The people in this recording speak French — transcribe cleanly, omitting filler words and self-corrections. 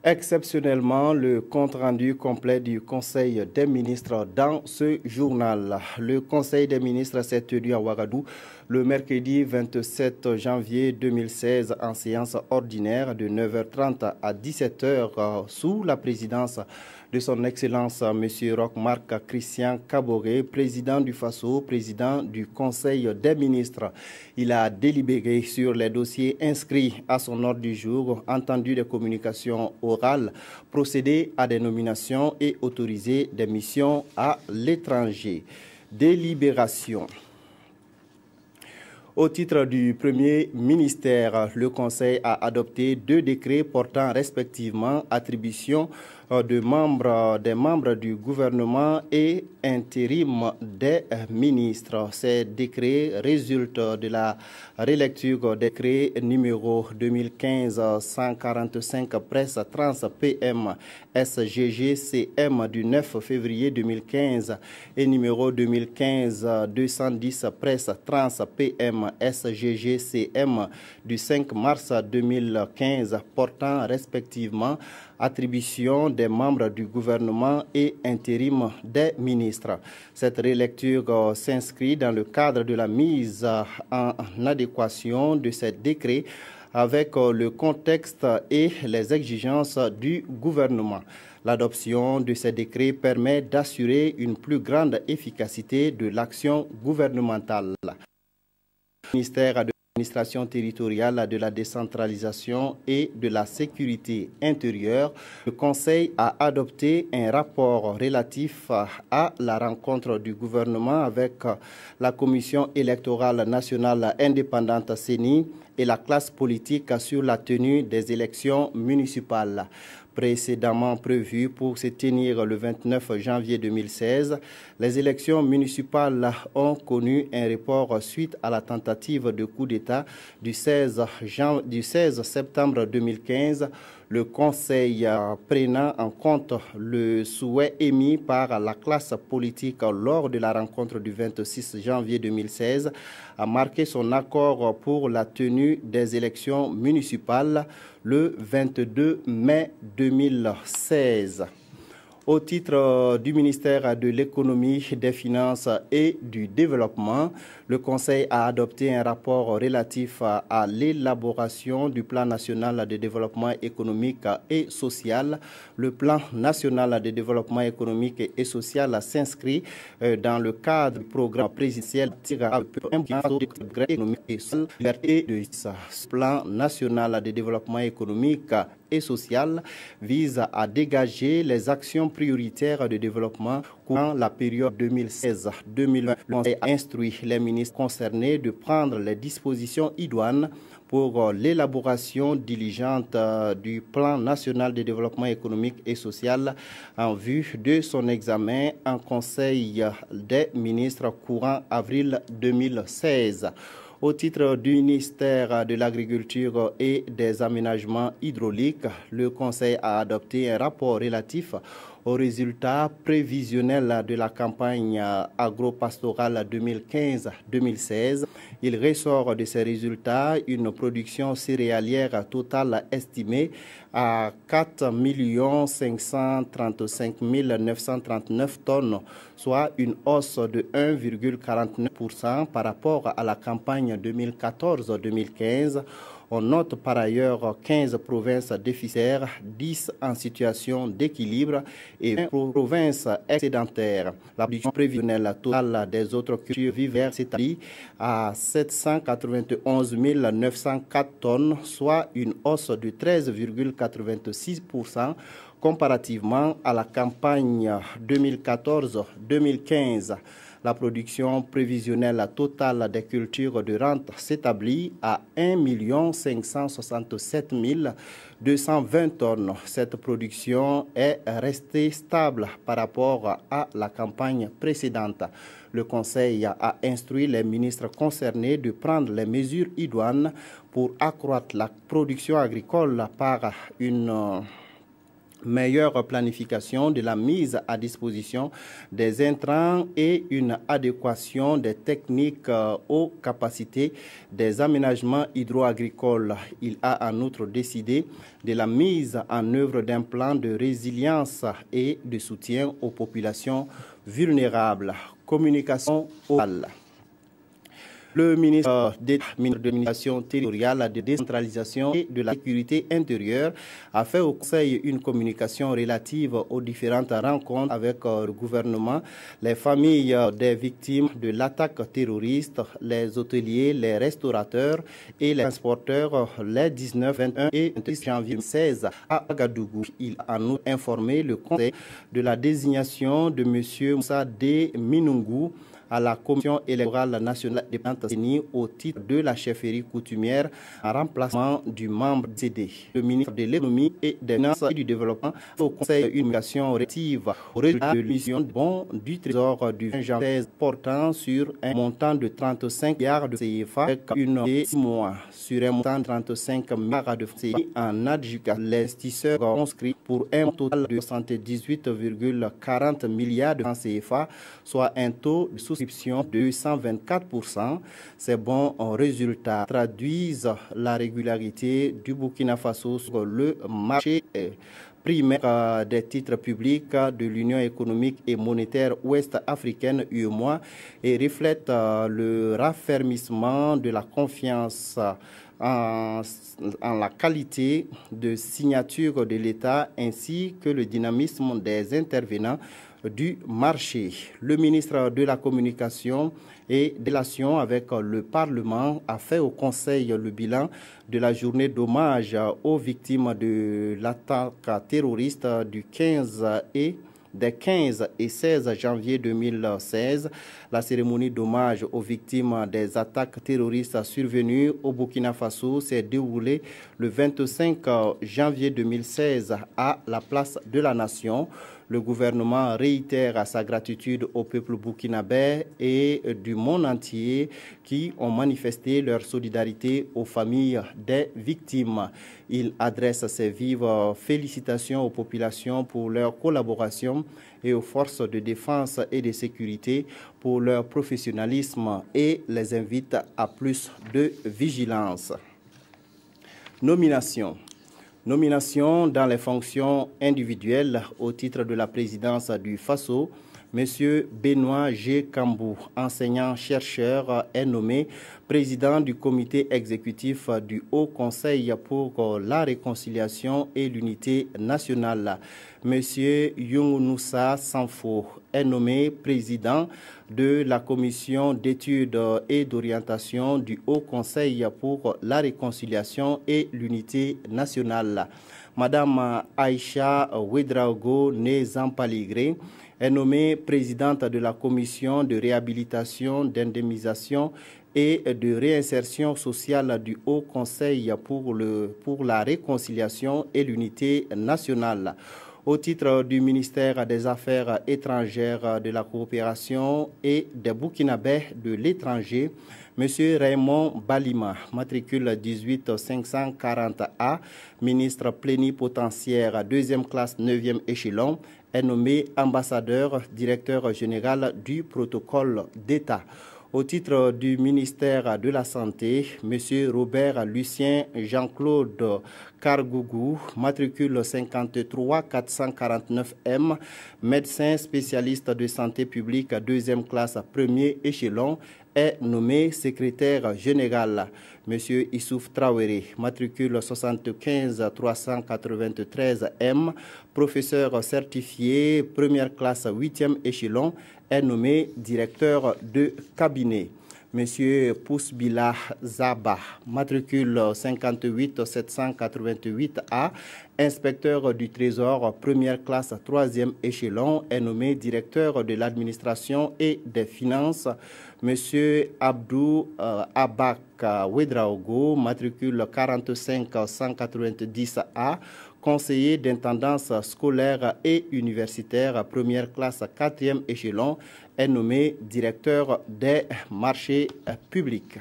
Exceptionnellement, le compte-rendu complet du Conseil des ministres dans ce journal. Le Conseil des ministres s'est tenu à Ouagadougou le mercredi 27 janvier 2016 en séance ordinaire de 9h30 à 17h sous la présidence de son Excellence M. Roch-Marc Christian Kaboré, président du FASO, président du Conseil des ministres. Il a délibéré sur les dossiers inscrits à son ordre du jour, entendu des communications orales, procédé à des nominations et autorisé des missions à l'étranger. Délibération. Au titre du premier ministère, le Conseil a adopté 2 décrets portant respectivement attribution des membres du gouvernement et intérim des ministres. Ces décrets résultent de la relecture des décrets numéro 2015-145 presse trans PM SGG CM du 9 février 2015 et numéro 2015-210 presse trans PM SGG CM du 5 mars 2015 portant respectivement attribution des membres du gouvernement et intérim des ministres. Cette relecture s'inscrit dans le cadre de la mise en adéquation de ces décrets avec le contexte et les exigences du gouvernement. L'adoption de ces décrets permet d'assurer une plus grande efficacité de l'action gouvernementale. Le ministère de l'administration territoriale, de la décentralisation et de la sécurité intérieure, le Conseil a adopté un rapport relatif à la rencontre du gouvernement avec la Commission électorale nationale indépendante CENI et la classe politique sur la tenue des élections municipales. Précédemment prévues pour se tenir le 29 janvier 2016, les élections municipales ont connu un report suite à la tentative de coup d'État du 16 septembre 2015. Le Conseil, prenant en compte le souhait émis par la classe politique lors de la rencontre du 26 janvier 2016, a marqué son accord pour la tenue des élections municipales le 22 mai 2016. Au titre du ministère de l'Économie, des Finances et du Développement, le Conseil a adopté un rapport relatif à l'élaboration du Plan national de développement économique et social. Le Plan national de développement économique et social s'inscrit dans le cadre du programme présidentiel Ce Plan national de développement économique et social vise à dégager les actions prioritaires de développement courant la période 2016-2020. Le Conseil a instruit les ministres concernés de prendre les dispositions idoines pour l'élaboration diligente du Plan national de développement économique et social en vue de son examen en Conseil des ministres courant avril 2016. Au titre du ministère de l'Agriculture et des Aménagements hydrauliques, le Conseil a adopté un rapport relatif aux résultats prévisionnels de la campagne agro-pastorale 2015-2016. Il ressort de ces résultats une production céréalière totale estimée à 4 535 939 tonnes, soit une hausse de 1,49% par rapport à la campagne 2014-2015. On note par ailleurs 15 provinces déficitaires, 10 en situation d'équilibre et 20 provinces excédentaires. La production prévisionnelle totale des autres cultures vivères s'établit à 791 904 tonnes, soit une hausse de 13,86% comparativement à la campagne 2014-2015. La production prévisionnelle totale des cultures de rente s'établit à 1 567 220 tonnes. Cette production est restée stable par rapport à la campagne précédente. Le Conseil a instruit les ministres concernés de prendre les mesures idoines pour accroître la production agricole par une meilleure planification de la mise à disposition des intrants et une adéquation des techniques aux capacités des aménagements hydro-agricoles. Il a en outre décidé de la mise en œuvre d'un plan de résilience et de soutien aux populations vulnérables. Communication orale. Le ministre de l'administration territoriale, de décentralisation et de la sécurité intérieure a fait au Conseil une communication relative aux différentes rencontres avec le gouvernement, les familles des victimes de l'attaque terroriste, les hôteliers, les restaurateurs et les transporteurs les 19, 21 et 26 janvier 2016 à Ouagadougou. Il a en outre informé le Conseil de la désignation de M. Moussa D. Minungou à la Commission électorale nationale des Tanzanie au titre de la chefferie coutumière en remplacement du membre CD. Le ministre de l'économie et des finances et du développement au Conseil une communication relative au résultat de l'émission de bons du Trésor du 20 janvier portant sur un montant de 35 milliards de CFA avec une de 6 mois sur un montant de 35 milliards de CFA en adjudication. Les investisseurs ont inscrit pour un total de 78,40 milliards de francs CFA, soit un taux de souscription de 124%. Ces bons résultats traduisent la régularité du Burkina Faso sur le marché primaire des titres publics de l'Union économique et monétaire ouest-africaine UEMOA et reflètent le raffermissement de la confiance en la qualité de signature de l'État ainsi que le dynamisme des intervenants du marché. Le ministre de la Communication et des Relations avec le Parlement a fait au Conseil le bilan de la journée d'hommage aux victimes de l'attaque terroriste du 15 et des 15 et 16 janvier 2016. La cérémonie d'hommage aux victimes des attaques terroristes survenues au Burkina Faso s'est déroulée le 25 janvier 2016 à la place de la Nation. Le gouvernement réitère sa gratitude au peuple burkinabé et du monde entier qui ont manifesté leur solidarité aux familles des victimes. Il adresse ses vives félicitations aux populations pour leur collaboration et aux forces de défense et de sécurité pour leur professionnalisme et les invite à plus de vigilance. Nomination dans les fonctions individuelles au titre de la présidence du FASO. M. Benoît G. Kambou, enseignant-chercheur, est nommé président du comité exécutif du Haut Conseil pour la réconciliation et l'unité nationale. M. Younoussa Sanfo est nommé président de la commission d'études et d'orientation du Haut Conseil pour la réconciliation et l'unité nationale. Madame Aïcha Ouedraogo Nezampaligré est nommée présidente de la commission de réhabilitation, d'indemnisation et de réinsertion sociale du Haut Conseil pour la réconciliation et l'unité nationale. Au titre du ministère des Affaires étrangères, de la coopération et des Burkinabés de l'étranger, M. Raymond Balima, matricule 18540A, ministre plénipotentiaire, 2e classe, 9e échelon, est nommé ambassadeur, directeur général du protocole d'État. Au titre du ministère de la Santé, M. Robert Lucien Jean-Claude Cargougou, matricule 53449M, médecin spécialiste de santé publique, 2e classe, 1er échelon, est nommé secrétaire général. M. Issouf Traoré, matricule 75393M, professeur certifié, 1re classe, 8e échelon, est nommé directeur de cabinet. M. Poussbila Zaba, matricule 58788A, inspecteur du Trésor, 1re classe, 3e échelon, est nommé directeur de l'administration et des finances. M. Abdou Abak Ouedraogo, matricule 45190A, conseiller d'intendance scolaire et universitaire, 1re classe, 4e échelon, est nommé directeur des marchés publics.